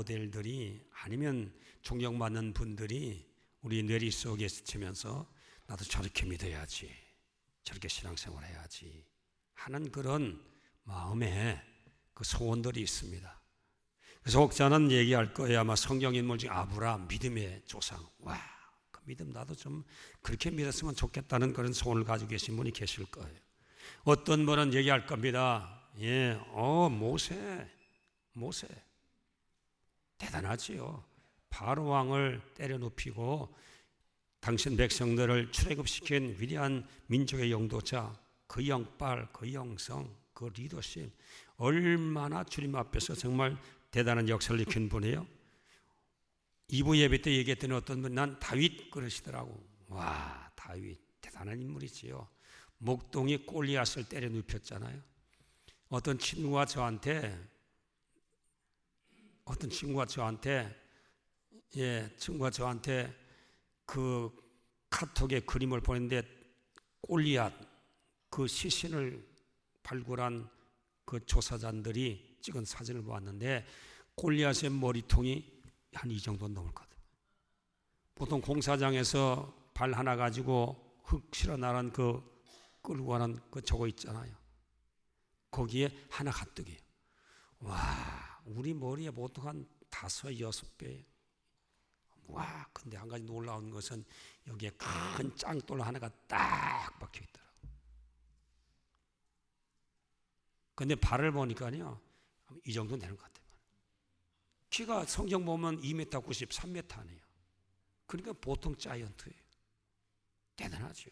모델들이 아니면 존경받는 분들이 우리 뇌리 속에 스치면서 나도 저렇게 믿어야지, 저렇게 신앙생활 해야지 하는 그런 마음에 그 소원들이 있습니다. 그래서 혹자는 얘기할 거예요. 아마 성경 인물 중 아브라함, 믿음의 조상. 와, 그 믿음 나도 좀 그렇게 믿었으면 좋겠다는 그런 소원을 가지고 계신 분이 계실 거예요. 어떤 분은 얘기할 겁니다. 모세 대단하지요. 바로 왕을 때려 눕히고 당신 백성들을 출애굽시킨 위대한 민족의 영도자, 그 영빨, 그 영성, 그 리더십, 얼마나 주님 앞에서 정말 대단한 역사를 일으킨 분이에요. 2부 예배 때 얘기했더니 어떤 분, 난 다윗 그러시더라고. 와, 다윗 대단한 인물이지요. 목동이 골리앗을 때려 눕혔잖아요. 어떤 친구가 저한테 그 카톡에 그림을 보냈는데 골리앗 그 시신을 발굴한 그 조사자들이 찍은 사진을 보았는데 골리앗의 머리통이 한 이 정도 넘을 거든. 보통 공사장에서 발 하나 가지고 흙 실어 나란 그 끌고 가는 그 저거 있잖아요. 거기에 하나 가득이에요. 와, 우리 머리에 보통 한 5-6배. 와, 근데 한 가지 놀라운 것은 여기에 큰 짱돌 하나가 딱 박혀 있더라고요. 근데 발을 보니까요, 이 정도 되는 것 같아요. 키가 성경 보면 2m 90, 3m네요. 그러니까 보통 자이언트예요. 대단하죠.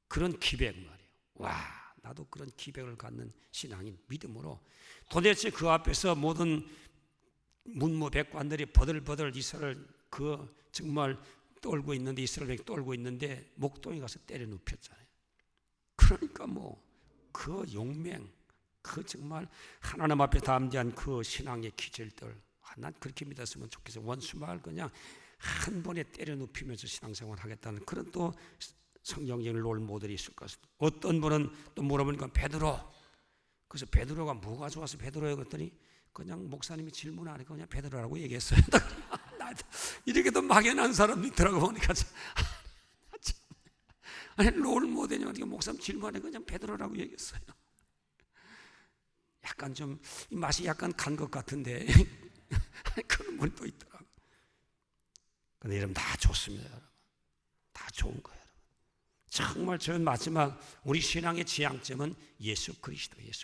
그런 기백 말이에요. 와, 나도 그런 기백을 갖는 신앙인 믿음으로 도대체 그 앞에서 모든 문무백관들이 버들버들 이스라엘 그 정말 떨고 있는데 이스라엘 떨고 있는데 목동에 가서 때려 눕혔잖아요. 그러니까 그 용맹, 그 정말 하나님 앞에 담대한 그 신앙의 기질들, 난 그렇게 믿었으면 좋겠어요. 원수마을 그냥 한 번에 때려 눕히면서 신앙생활 하겠다는 그런 또 성경적인 롤 모델이 있을 것입니다. 어떤 분은 또 물어보니까 베드로. 그래서 베드로가 뭐가 좋아서 베드로예요? 그랬더니 그냥 목사님이 질문 안 하니까 그냥 베드로라고 얘기했어요. 이렇게도 막연한 사람이 있더라고 보니까 아니 롤 모델이니까 목사님 질문하니까 그냥 베드로라고 얘기했어요. 약간 좀 맛이 약간 간 것 같은데 그런 분이 또 있더라고. 근데 여러분 다 좋습니다. 여러분 다 좋은 거예요. 여러분. 정말 저는 마지막 우리 신앙의 지향점은 예수 그리스도입니다.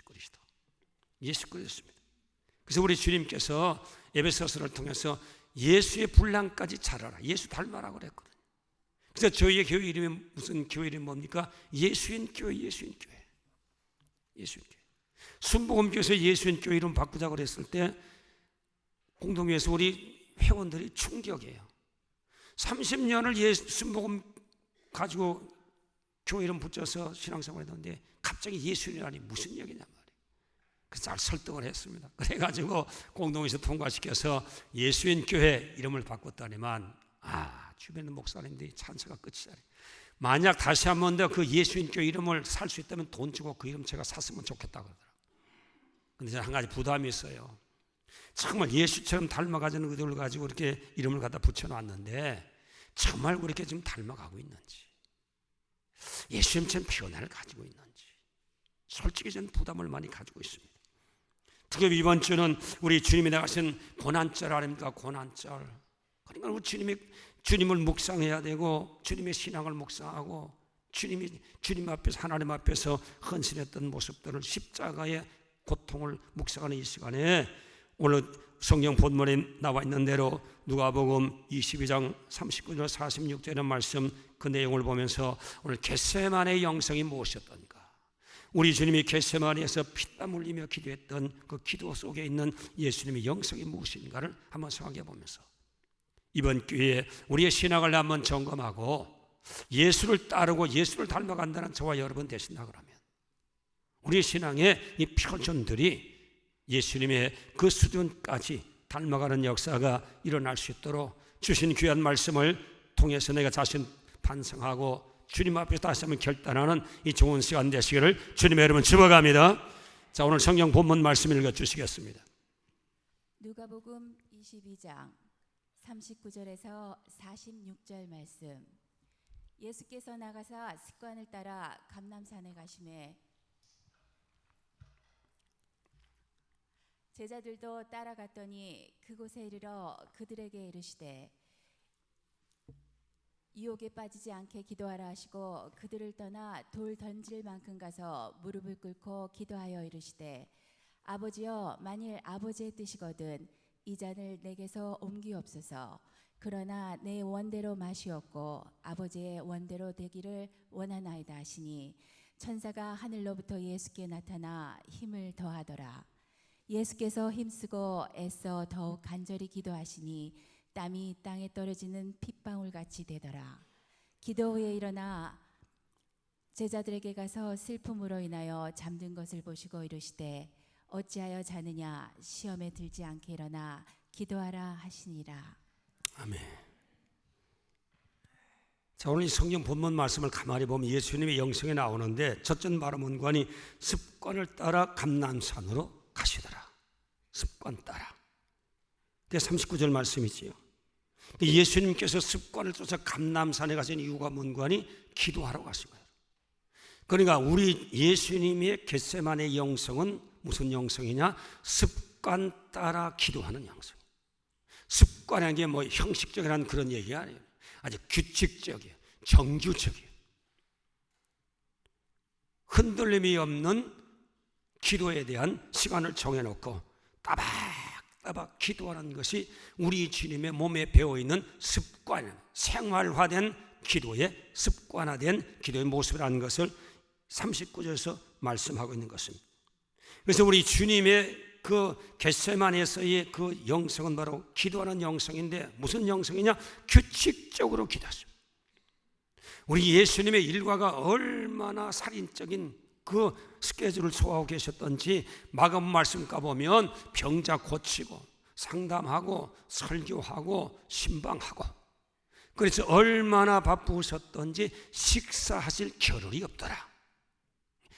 그래서 우리 주님께서 에베소서를 통해서 예수의 분량까지 잘 알아. 예수 닮아라고 그랬거든요. 그래서 저희의 교회 이름이 무슨 교회 이름이 뭡니까? 예수인 교회. 순복음교회에서 예수인 교회 이름 바꾸자고 그랬을 때 공동회에서 우리 회원들이 충격이에요. 30년을 순복음 가지고 교회 이름 붙여서 신앙생활 했는데 갑자기 예수인이라니 무슨 얘기냐 말이에요. 그래서 잘 설득을 했습니다. 그래가지고 공동회에서 통과시켜서 예수인 교회 이름을 바꿨다니만 주변에 목사님들이 찬사가 끝이잖아요. 만약 다시 한 번 더 그 예수인 교회 이름을 살 수 있다면 돈 주고 그 이름 제가 샀으면 좋겠다고 그러더라고요. 근데 저는 한 가지 부담이 있어요. 정말 예수처럼 닮아가자는 의도를 가지고 이렇게 이름을 갖다 붙여놨는데 정말 그렇게 지금 닮아가고 있는지, 예수님처럼 변화를 가지고 있는지 솔직히 저는 부담을 많이 가지고 있습니다. 특히 이번 주는 우리 주님이 나가신 고난절 아닙니까? 고난절. 그러니까 우리 주님을 묵상해야 되고 주님의 신앙을 묵상하고 주님 앞에서 하나님 앞에서 헌신했던 모습들을 십자가의 고통을 묵상하는 이 시간에 오늘 성경 본문에 나와 있는 대로 누가복음 22장 39절 46절의 말씀 그 내용을 보면서 오늘 겟세마네의 영성이 무엇이었던가, 우리 주님이 겟세마네에서 피땀 흘리며 기도했던 그 기도 속에 있는 예수님의 영성이 무엇인가를 한번 생각해 보면서 이번 기회에 우리의 신앙을 한번 점검하고 예수를 따르고 예수를 닮아간다는 저와 여러분 되신다 그러면 우리의 신앙의 이 표준들이 예수님의 그 수준까지 닮아가는 역사가 일어날 수 있도록 주신 귀한 말씀을 통해서 내가 자신 반성하고 주님 앞에서 다시 한번 결단하는 이 좋은 시간 되시기를 주님의 이름은 축복합니다. 자, 오늘 성경 본문 말씀 읽어 주시겠습니다. 누가복음 22장 39절에서 46절 말씀. 예수께서 나가사 습관을 따라 감람산에 가시매 제자들도 따라갔더니 그곳에 이르러 그들에게 이르시되 유혹에 빠지지 않게 기도하라 하시고 그들을 떠나 돌 던질 만큼 가서 무릎을 꿇고 기도하여 이르시되 아버지여, 만일 아버지의 뜻이거든 이 잔을 내게서 옮기옵소서. 그러나 내 원대로 마시옵고 아버지의 원대로 되기를 원하나이다 하시니 천사가 하늘로부터 예수께 나타나 힘을 더하더라. 예수께서 힘쓰고 애써 더욱 간절히 기도하시니 땀이 땅에 떨어지는 핏방울같이 되더라. 기도 후에 일어나 제자들에게 가서 슬픔으로 인하여 잠든 것을 보시고 이르시되 어찌하여 자느냐, 시험에 들지 않게 일어나 기도하라 하시니라. 아멘. 자, 오늘 이 성경 본문 말씀을 가만히 보면 예수님의 영성에 나오는데 첫째 말문관이 습관을 따라 감람산으로 가시더라. 습관 따라. 그게 39절 말씀이지요. 예수님께서 습관을 쫓아 감람산에 가신 이유가 문관이 기도하러 가신 거예요. 그러니까 우리 예수님의 겟세마네 영성은 무슨 영성이냐? 습관 따라 기도하는 영성. 습관이라는 게 뭐 형식적이라는 그런 얘기가 아니에요. 아주 규칙적이에요. 정규적이에요. 흔들림이 없는 기도에 대한 시간을 정해놓고 따박따박 기도하는 것이 우리 주님의 몸에 배어있는 습관, 생활화된 기도의 습관화된 기도의 모습이라는 것을 39절에서 말씀하고 있는 것입니다. 그래서 우리 주님의 그 겟세마네에서의 그 영성은 바로 기도하는 영성인데 무슨 영성이냐? 규칙적으로 기도하십니다. 우리 예수님의 일과가 얼마나 살인적인 그 스케줄을 소화하고 계셨던지 마가복음 말씀 가보면 병자 고치고 상담하고 설교하고 신방하고 그래서 얼마나 바쁘셨던지 식사하실 겨를이 없더라.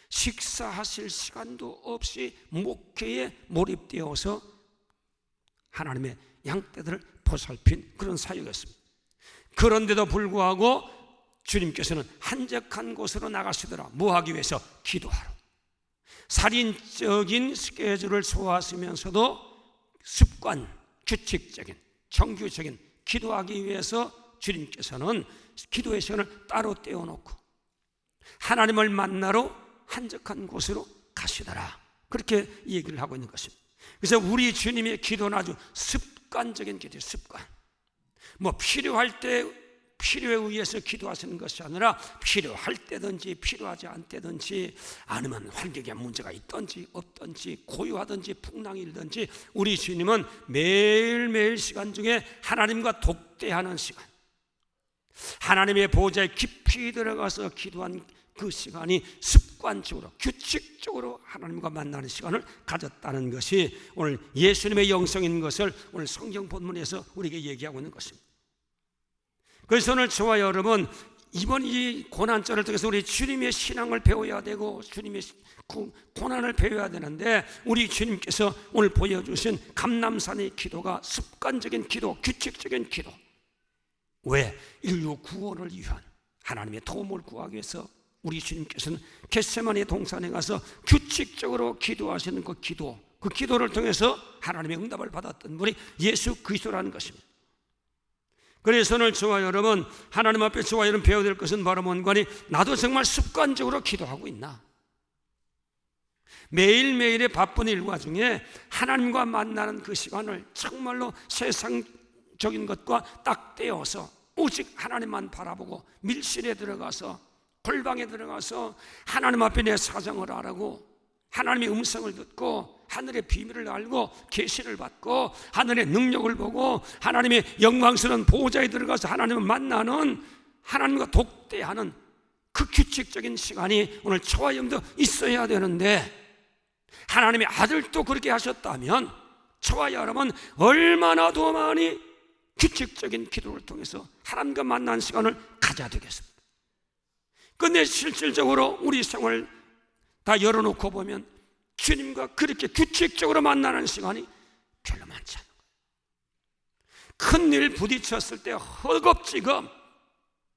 식사하실 시간도 없이 목회에 몰입되어서 하나님의 양떼들을 보살핀 그런 사역이었습니다. 그런데도 불구하고 주님께서는 한적한 곳으로 나가시더라. 뭐 하기 위해서? 기도하러. 살인적인 스케줄을 소화하시면서도 습관, 규칙적인, 정규적인 기도하기 위해서 주님께서는 기도의 시간을 따로 떼어놓고 하나님을 만나러 한적한 곳으로 가시더라. 그렇게 얘기를 하고 있는 것입니다. 그래서 우리 주님의 기도는 아주 습관적인 기도예요. 습관. 뭐 필요할 때 필요에 의해서 기도하시는 것이 아니라 필요할 때든지 필요하지 않대든지 아니면 환경에 문제가 있든지 없든지 고요하든지 풍랑이든지 우리 주님은 매일매일 시간 중에 하나님과 독대하는 시간, 하나님의 보좌에 깊이 들어가서 기도한 그 시간이 습관적으로 규칙적으로 하나님과 만나는 시간을 가졌다는 것이 오늘 예수님의 영성인 것을 오늘 성경 본문에서 우리에게 얘기하고 있는 것입니다. 그래서 오늘 저와 여러분 이번 이 고난절을 통해서 우리 주님의 신앙을 배워야 되고 주님의 고난을 배워야 되는데 우리 주님께서 오늘 보여주신 감람산의 기도가 습관적인 기도, 규칙적인 기도. 왜? 인류 구원을 위한 하나님의 도움을 구하기 위해서 우리 주님께서는 겟세마네 동산에 가서 규칙적으로 기도하시는 그 기도를 통해서 하나님의 응답을 받았던 분이 예수 그리스도라는 것입니다. 그래서 오늘 저와 여러분 하나님 앞에 저와 여러분 배워야 될 것은 바로 뭔가니 나도 정말 습관적으로 기도하고 있나? 매일매일의 바쁜 일과 중에 하나님과 만나는 그 시간을 정말로 세상적인 것과 딱 떼어서 오직 하나님만 바라보고 밀실에 들어가서 골방에 들어가서 하나님 앞에 내 사정을 알고 하나님의 음성을 듣고 하늘의 비밀을 알고 계시를 받고 하늘의 능력을 보고 하나님의 영광스러운 보좌에 들어가서 하나님을 만나는 하나님과 독대하는 그 규칙적인 시간이 오늘 저와 여러분도 있어야 되는데 하나님의 아들도 그렇게 하셨다면 저와 여러분 얼마나 더 많이 규칙적인 기도를 통해서 하나님과 만나는 시간을 가져야 되겠습니다. 그런데 실질적으로 우리 생활 다 열어놓고 보면 주님과 그렇게 규칙적으로 만나는 시간이 별로 많지 않은 거예요. 큰일 부딪혔을 때 허겁지겁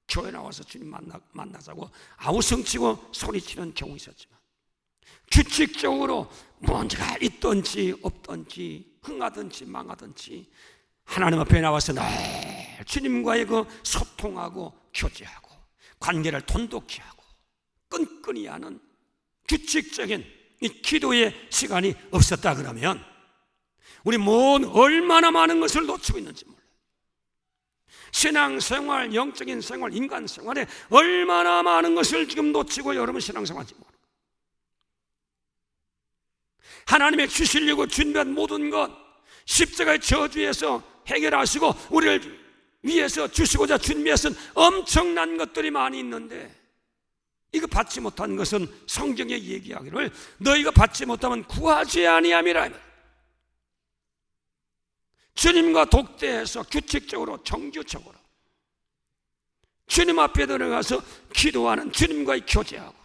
교회 나와서 주님 만나자고 아우성치고 소리치는 경우 있었지만, 규칙적으로 뭔가 있든지 없든지 흥하든지 망하든지 하나님 앞에 나와서 늘 주님과의 그 소통하고 교제하고 관계를 돈독히 하고 끈끈이 하는 규칙적인 이 기도의 시간이 없었다 그러면 우리 얼마나 많은 것을 놓치고 있는지 몰라요. 신앙생활, 영적인 생활, 인간생활에 얼마나 많은 것을 지금 놓치고 여러분 신앙생활하지 모르는 거예요. 하나님의 주시려고 준비한 모든 것 십자가의 저주에서 해결하시고 우리를 위해서 주시고자 준비해서 엄청난 것들이 많이 있는데, 이거 받지 못한 것은 성경에 얘기하기를 너희가 받지 못하면 구하지 아니함이라. 주님과 독대해서 규칙적으로 정규적으로 주님 앞에 들어가서 기도하는, 주님과의 교제하고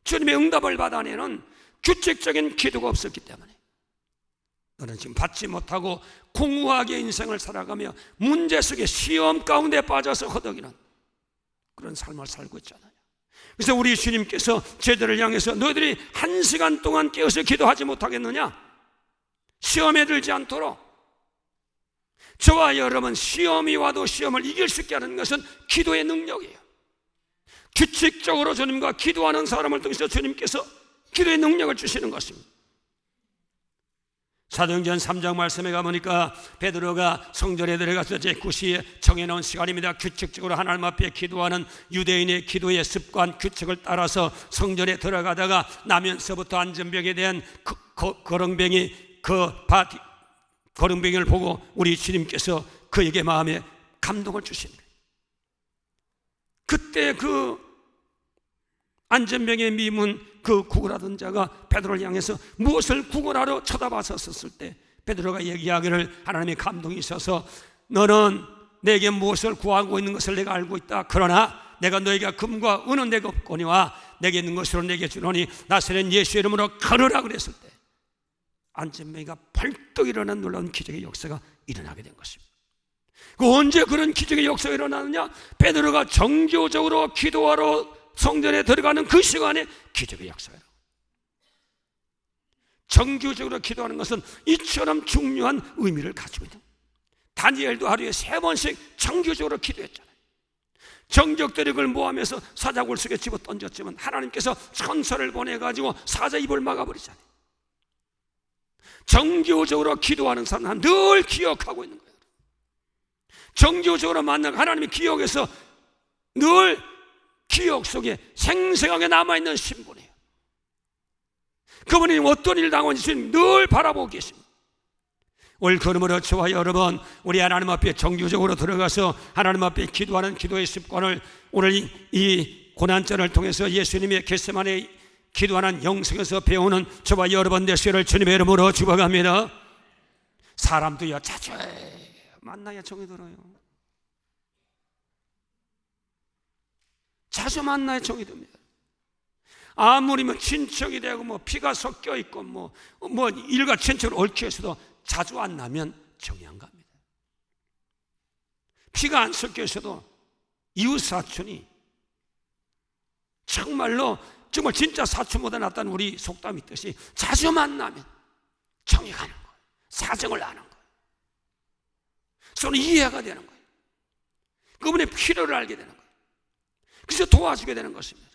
주님의 응답을 받아내는 규칙적인 기도가 없었기 때문에 너는 지금 받지 못하고 공허하게 인생을 살아가며 문제 속에 시험 가운데 빠져서 허덕이는 그런 삶을 살고 있잖아요. 그래서 우리 주님께서 제자를 향해서 너희들이 1시간 동안 깨어서 기도하지 못하겠느냐? 시험에 들지 않도록. 저와 여러분, 시험이 와도 시험을 이길 수 있게 하는 것은 기도의 능력이에요. 규칙적으로 주님과 기도하는 사람을 통해서 주님께서 기도의 능력을 주시는 것입니다. 사도행전 3장 말씀에 가보니까 베드로가 성전에 들어가서 제9시에 정해놓은 시간입니다. 규칙적으로 하나님 앞에 기도하는 유대인의 기도의 습관, 규칙을 따라서 성전에 들어가다가 나면서부터 안전병에 대한 거렁뱅이 거렁뱅이를 보고 우리 주님께서 그에게 마음에 감동을 주신 거예요. 그때 그 안전병에 미문 그 구걸하던 자가 베드로를 향해서 무엇을 구걸하러 쳐다봤었을 때 베드로가 얘기하기를 하나님의 감동이 있어서 너는 내게 무엇을 구하고 있는 것을 내가 알고 있다. 그러나 내가 너에게 금과 은은 내가 없거니와 내게 있는 것으로 내게 주노니 나사렛 예수 이름으로 걸으라 그랬을 때 안전병이가 벌떡 일어난 놀라운 기적의 역사가 일어나게 된 것입니다. 언제 그런 기적의 역사가 일어나느냐? 베드로가 정교적으로 기도하러 성전에 들어가는 그 시간에 기적의 역사예요. 정규적으로 기도하는 것은 이처럼 중요한 의미를 가지고 있는, 다니엘도 하루에 3번씩 정규적으로 기도했잖아요. 정적들이 그걸 모함해서 사자굴 속에 집어 던졌지만 하나님께서 천사를 보내가지고 사자 입을 막아버리잖아요. 정규적으로 기도하는 사람은 늘 기억하고 있는 거예요. 정규적으로 만난 하나님의 기억에서 늘 기억 속에 생생하게 남아있는 신분이에요. 그분이 어떤 일을 당하는지 늘 바라보고 계십니다. 올 그러므로 저와 여러분, 우리 하나님 앞에 정규적으로 들어가서 하나님 앞에 기도하는 기도의 습관을 오늘 이 고난절을 통해서 예수님의 겟세마네 기도하는 영성에서 배우는 저와 여러분 되시기를 주님의 이름으로 축복합니다. 사람도요 자주 만나야 정이 들어요. 자주 만나야 정이 듭니다. 아무리 친척이 되고 피가 섞여 있고 일가 친척을 얽혀 있어도 자주 안 나면 정이 안 갑니다. 피가 안 섞여 있어도 이웃 사촌이 정말 진짜 사촌보다 낫다는 우리 속담이 있듯이 자주 만나면 정이 가는 거예요. 사정을 아는 거예요. 서로 이해가 되는 거예요. 그분의 필요를 알게 되는 거예요. 그래서 도와주게 되는 것입니다.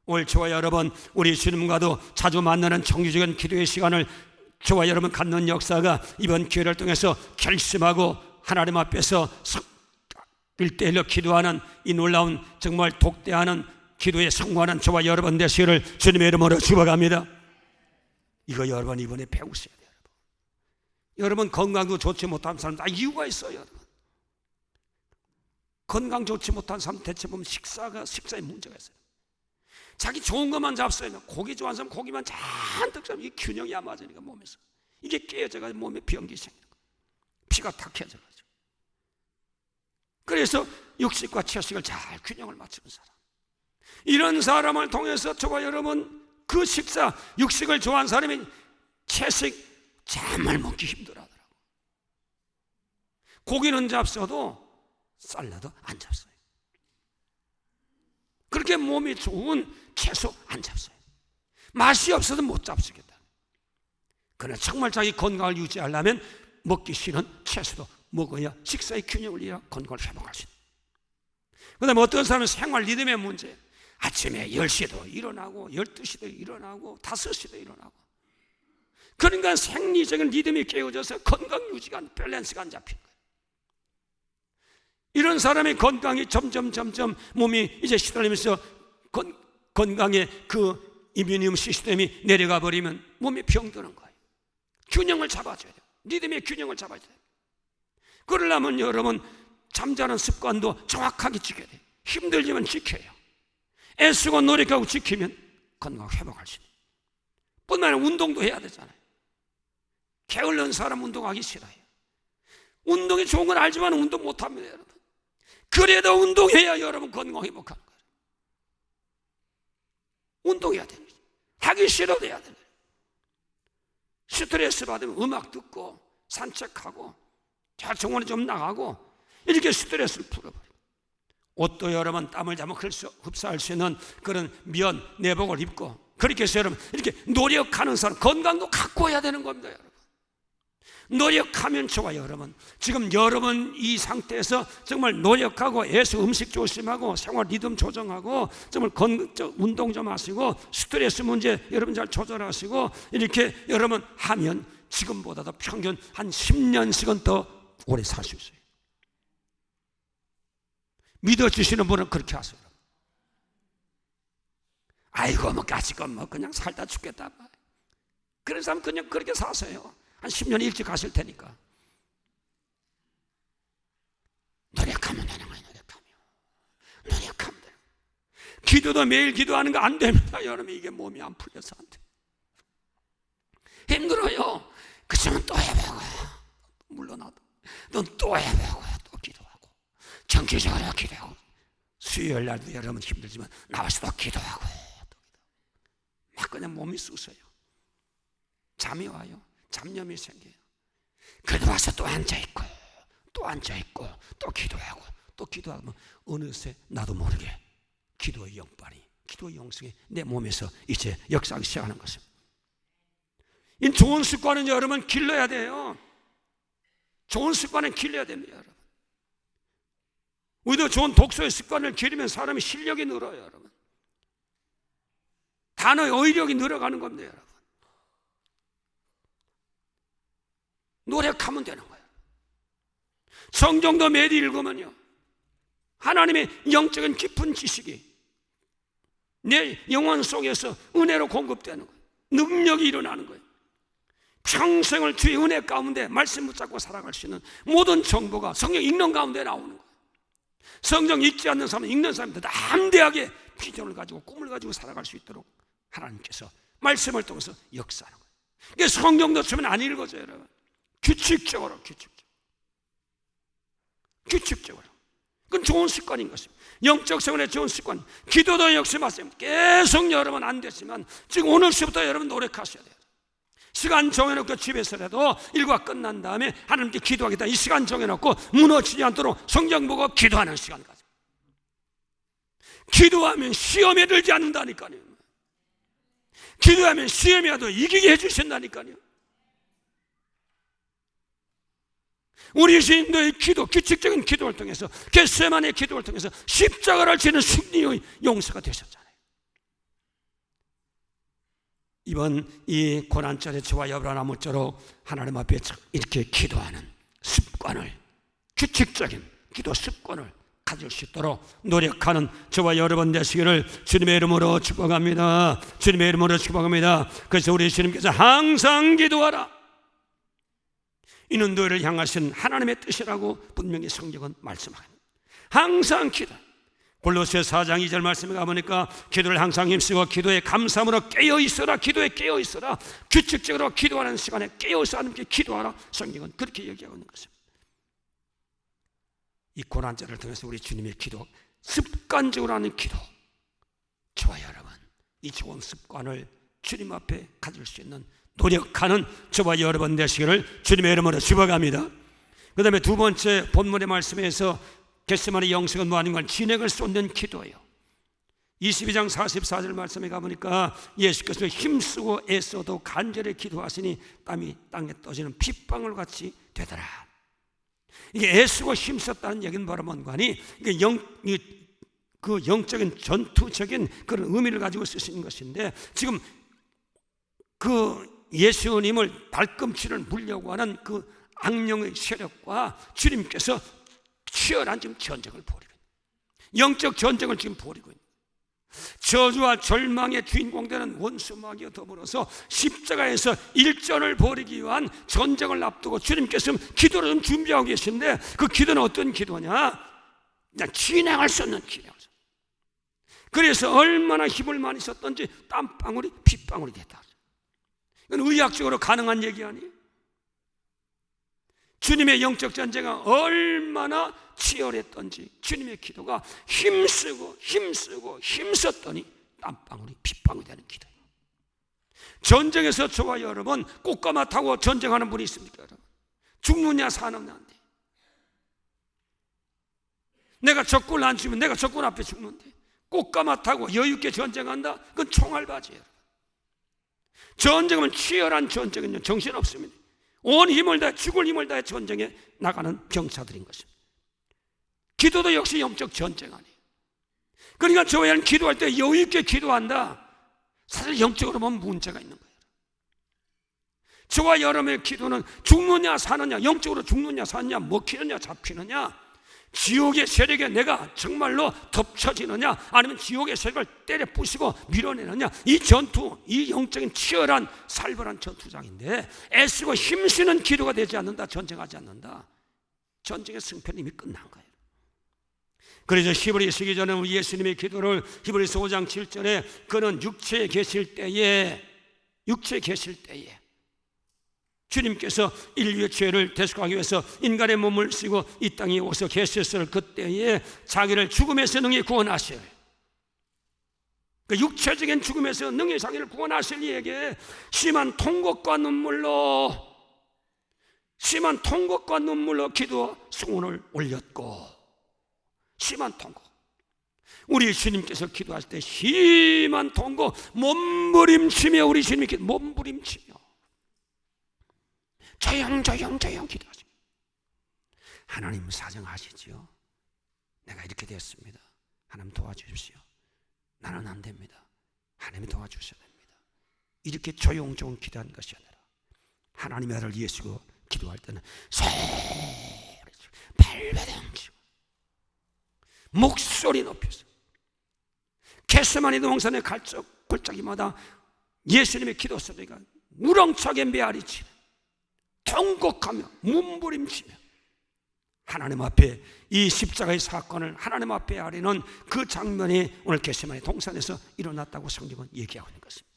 오늘 저와 여러분, 우리 주님과도 자주 만나는 정규적인 기도의 시간을 저와 여러분 갖는 역사가 이번 기회를 통해서 결심하고 하나님 앞에서 1대1로 기도하는 이 놀라운 정말 독대하는 기도에 성공하는 저와 여러분 되시기를 주님의 이름으로 축복합니다. 이거 여러분 이번에 배우셔야 돼요. 여러분 건강도 좋지 못한 사람 다 이유가 있어요. 여러분 건강 좋지 못한 사람 대체 보면 식사에 문제가 있어요. 자기 좋은 것만 잡숴요. 고기 좋아하는 사람 고기만 잔뜩 잡으면 이 균형이 안 맞으니까 몸에서 이게 깨져가지고 몸에 병기 생기는 거예요. 피가 탁해져가지고. 그래서 육식과 채식을 잘 균형을 맞추는 사람, 이런 사람을 통해서 저와 여러분 그 식사, 육식을 좋아하는 사람이 채식 정말 먹기 힘들어하더라고. 고기는 잡숴도 쌀라도 안 잡숴요. 그렇게 몸이 좋은 채소 안 잡숴요. 맛이 없어도 못 잡수겠다. 그러나 정말 자기 건강을 유지하려면 먹기 싫은 채소도 먹어야 식사의 균형을 이어 건강을 회복할 수 있다. 그 다음에 어떤 사람은 생활 리듬의 문제, 아침에 10시도 일어나고 12시도 일어나고 5시도 일어나고, 그러니까 생리적인 리듬이 깨어져서 건강 유지가, 밸런스가 안 잡힌 거예요. 이런 사람의 건강이 점점 몸이 이제 시달리면서 건강의 그 이뮤니엄 시스템이 내려가 버리면 몸이 병드는 거예요. 균형을 잡아줘야 돼요. 리듬의 균형을 잡아야 돼요. 그러려면 여러분 잠자는 습관도 정확하게 지켜야 돼요. 힘들지만 지켜요. 애쓰고 노력하고 지키면 건강 회복할 수 있어요. 뿐만 아니라 운동도 해야 되잖아요. 게을른 사람 운동하기 싫어요. 운동이 좋은 건 알지만 운동 못합니다, 여러분. 그래도 운동해야 여러분 건강 회복하는 거예요. 운동해야 됩니다. 하기 싫어도 해야 됩니다. 스트레스 받으면 음악 듣고 산책하고 정원에 좀 나가고 이렇게 스트레스를 풀어버려요. 옷도 여러분 땀을 잘 흡수할 수 있는 그런 면 내복을 입고, 그렇게 해서 여러분 이렇게 노력하는 사람 건강도 갖고 해야 되는 겁니다, 여러분. 노력하면 좋아요, 여러분. 지금 여러분 이 상태에서 정말 노력하고 애써 음식 조심하고 생활 리듬 조정하고 정말 운동 좀 하시고 스트레스 문제 여러분 잘 조절하시고 이렇게 여러분 하면 지금보다도 평균 한 10년씩은 더 오래 살 수 있어요. 믿어주시는 분은 그렇게 하세요. 아이고 뭐 까짓건 뭐 그냥 살다 죽겠다, 그런 사람 그냥 그렇게 사세요. 한 10년 일찍 가실 테니까. 노력하면 되는 거예요. 노력하면 돼요. 기도도 매일 기도하는 거 안 됩니다, 여러분. 이게 몸이 안 풀려서 안 돼요. 힘들어요. 그치만 또 해보고요. 물러나도 넌 또 해보고요. 또 기도하고 정기적으로 기도하고, 수요일 날도 여러분 힘들지만 나와서 또 기도하고요. 또 기도. 막 그냥 몸이 쑤셔요. 잠이 와요. 잡념이 생겨요. 그래도 와서 또 앉아있고 또 앉아있고 또 기도하고 또 기도하면 어느새 나도 모르게 기도의 영빨이, 기도의 영성이 내 몸에서 이제 역사하기 시작하는 것입니다. 이 좋은 습관은 여러분 길러야 돼요. 좋은 습관은 길러야 됩니다, 여러분. 우리도 좋은 독서의 습관을 기르면 사람의 실력이 늘어요, 여러분. 단어의 어휘력이 늘어가는 겁니다, 여러분. 노력하면 되는 거예요. 성경도 매일 읽으면요, 하나님의 영적인 깊은 지식이 내 영혼 속에서 은혜로 공급되는 거예요. 능력이 일어나는 거예요. 평생을 주의 은혜 가운데 말씀 붙잡고 살아갈 수 있는 모든 정보가 성경 읽는 가운데 나오는 거예요. 성경 읽지 않는 사람은 읽는 사람들 담대하게 비전을 가지고 꿈을 가지고 살아갈 수 있도록 하나님께서 말씀을 통해서 역사하는 거예요. 이게 성경도 처음엔 안 읽어져요, 여러분. 규칙적으로. 그건 좋은 습관인 것입니다. 영적 생활의 좋은 습관. 기도도 역시 마찬가지입니다. 계속 여러분 안 됐지만 지금 오늘부터 여러분 노력하셔야 돼요. 시간 정해놓고 집에서라도 일과 끝난 다음에 하나님께 기도하겠다, 이 시간 정해놓고 무너지지 않도록 성경 보고 기도하는 시간 가져. 기도하면 시험에 들지 않는다니까요. 기도하면 시험에 와도 이기게 해주신다니까요. 우리 신도의 기도, 규칙적인 기도를 통해서, 겟세마네의 기도를 통해서 십자가를 지는 승리의 용서가 되셨잖아요. 이번 이 고난절에 저와 여러분 모쪼록 하나님 앞에 이렇게 기도하는 습관을, 규칙적인 기도 습관을 가질 수 있도록 노력하는 저와 여러분 되시기를 주님의 이름으로 축복합니다. 주님의 이름으로 축복합니다. 그래서 우리 주님께서 항상 기도하라, 이는 너희를 향하신 하나님의 뜻이라고 분명히 성경은 말씀합니다. 항상 기도. 골로새 4장 2절 말씀에 가보니까 기도를 항상 힘쓰고 기도에 감사함으로 깨어있어라. 기도에 깨어있어라. 규칙적으로 기도하는 시간에 깨어서 하나님께 기도하라. 성경은 그렇게 얘기하고 있는 것입니다. 이 고난절을 통해서 우리 주님의 기도, 습관적으로 하는 기도, 저와 여러분 이 좋은 습관을 주님 앞에 가질 수 있는 노력하는 저와 여러분 되시기를 주님의 이름으로 축복합니다. 그 다음에 두 번째 본문의 말씀에서 겟세마네 영성은 무한인간 진액을 쏟는 기도예요. 22장 44절 말씀에 가보니까 예수께서 힘쓰고 애써도 간절히 기도하시니 땀이 땅에 떠지는 핏방울 같이 되더라. 이게 애쓰고 힘썼다는 얘기는 바로 뭔가 하니 이게 그 영적인 전투적인 그런 의미를 가지고 쓰시는 것인데, 지금 그 예수님을 발꿈치를 물려고 하는 그 악령의 세력과 주님께서 치열한 지금 전쟁을 벌이고 있는, 영적 전쟁을 지금 벌이고 있는, 저주와 절망의 주인공되는 원수 마귀와 더불어서 십자가에서 일전을 벌이기 위한 전쟁을 앞두고 주님께서 기도를 좀 준비하고 계신데, 그 기도는 어떤 기도냐? 그냥 진행할 수 없는 기도를. 그래서 얼마나 힘을 많이 썼던지 땀방울이 핏방울이 됐다. 이건 의학적으로 가능한 얘기 아니에요? 주님의 영적 전쟁은 얼마나 치열했던지 주님의 기도가 힘썼더니 땀방울이 핏방울이 되는 기도예요. 전쟁에서 저와 여러분 꽃가마 타고 전쟁하는 분이 있습니까? 여러분? 죽느냐 사느냐인데, 내가 적군을 안 치면 내가 적군 앞에 죽는데 꽃가마 타고 여유있게 전쟁한다? 그건 총알바지예요. 전쟁은 치열한 전쟁은요, 정신없습니다. 온 힘을 다해, 죽을 힘을 다해 전쟁에 나가는 병사들인 것입니다. 기도도 역시 영적 전쟁 아니에요. 그러니까 저와 여러분 기도할 때 여유있게 기도한다, 사실 영적으로 보면 문제가 있는 거예요. 저와 여러분의 기도는 죽느냐 사느냐, 영적으로 죽느냐 사느냐, 먹히느냐 잡히느냐, 지옥의 세력에 내가 정말로 덮쳐지느냐, 아니면 지옥의 세력을 때려 부수고 밀어내느냐, 이 전투, 이 영적인 치열한 살벌한 전투장인데, 애쓰고 힘쓰는 기도가 되지 않는다, 전쟁하지 않는다, 전쟁의 승패는 이미 끝난 거예요. 그래서 히브리 쓰기 전에 우리 예수님의 기도를 히브리서 5장 7절에 그는 육체에 계실 때에 주님께서 인류의 죄를 대속하기 위해서 인간의 몸을 쓰고 이 땅에 오서 계셨을 그때에 자기를 죽음에서 능히 구원하실, 그 육체적인 죽음에서 능히 자기를 구원하실 이에게 심한 통곡과 눈물로 기도 소원을 올렸고, 심한 통곡, 우리 주님께서 기도하실 때 심한 통곡, 몸부림치며 우리 주님께 몸부림치며 조용 기도하십니다. 하나님 사정하시지요. 내가 이렇게 됐습니다. 하나님 도와주십시오. 나는 안 됩니다. 하나님이 도와주셔야 됩니다. 이렇게 조용 기도하는 것이 아니라 하나님의 아들 예수가 기도할 때는 소리치고 발버둥치고 목소리 높여서 겟세마네 동산의 골짜기마다 예수님의 기도 소리가 우렁차게 메아리치며 통곡하며 몸부림치며 하나님 앞에 이 십자가의 사건을 하나님 앞에 아리는 그 장면이 오늘 겟세마네 동산에서 일어났다고 성경은 얘기하고 있는 것입니다.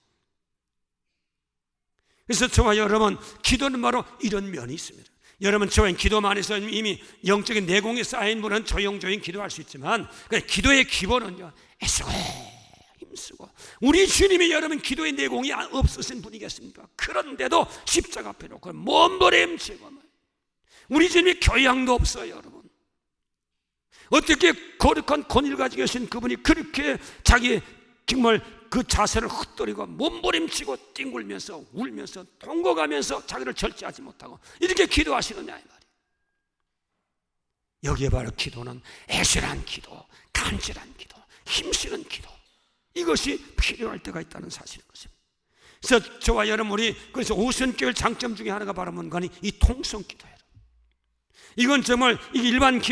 그래서 저와 여러분 기도는 바로 이런 면이 있습니다. 여러분 저와 기도만 해서 이미 영적인 내공이 쌓인 분은 조용조용 기도할 수 있지만, 기도의 기본은요, 애쓰고 힘쓰고, 우리 주님이 여러분 기도의 내공이 없으신 분이겠습니까? 그런데도 십자가 앞에 놓고 몸부림치고, 우리 주님이 교양도 없어요. 여러분 어떻게 거룩한 권위를 가지고 계신 그분이 그렇게 자기 정말 그 자세를 흩뜨리고 몸부림치고 뒹굴면서 울면서 통곡하면서 자기를 절제하지 못하고 이렇게 기도하시느냐 이 말이에요. 여기에 바로 기도는 애절한 기도, 간절한 기도, 힘쓰는 기도, 이것이 필요할 때가 있다는 사실인 것입니다. 그래서 저와 여러분이 그래서 오순교회 장점 중에 하나가 바로 뭔가니 이 통성기도예요. 이건 정말 일반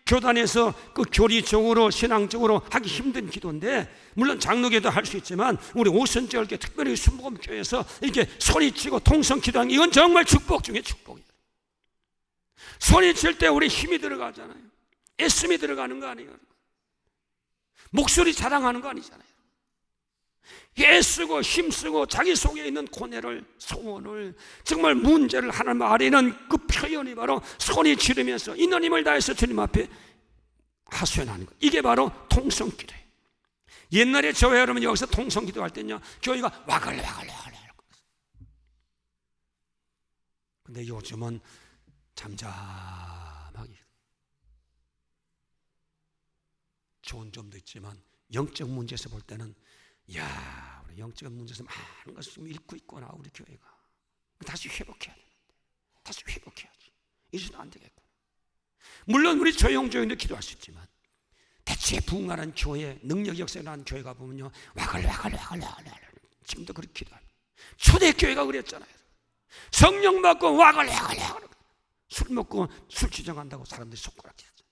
교단에서 그 교리적으로 신앙적으로 하기 힘든 기도인데, 물론 장로교도 할 수 있지만 우리 오순절교 특별히 순복음교회에서 이렇게 소리치고 통성 기도하는, 이건 정말 축복 중에 축복이에요. 소리칠 때 우리 힘이 들어가잖아요. 애씀이 들어가는 거 아니에요. 목소리 자랑하는 거 아니잖아요. 애쓰고 힘쓰고 자기 속에 있는 고뇌를, 소원을, 정말 문제를 하나님 아리는 그 표현이 바로 소리 지르면서 있는 힘을 다해서 주님 앞에 하소연하는 것, 이게 바로 통성기도예요. 옛날에 저와 여러분 여기서 통성기도 할 때는요, 교회가 와글와글 근데 요즘은 잠잠하게, 좋은 점도 있지만 영적 문제에서 볼 때는 우리 영적 문제에서 많은 것을 좀 잃고 있구나, 우리 교회가. 다시 회복해야 되는데, 다시 회복해야지. 이래서는 안 되겠구나. 물론 우리 조용조용도 기도할 수 있지만 대체 부흥하는 교회, 능력 역사에 나는 교회가 보면요, 와글와글 지금도 그렇게 기도합니다. 초대교회가 그랬잖아요. 성령 받고 와글와글 술 먹고 술 주정한다고 사람들이 손가락질했잖아요.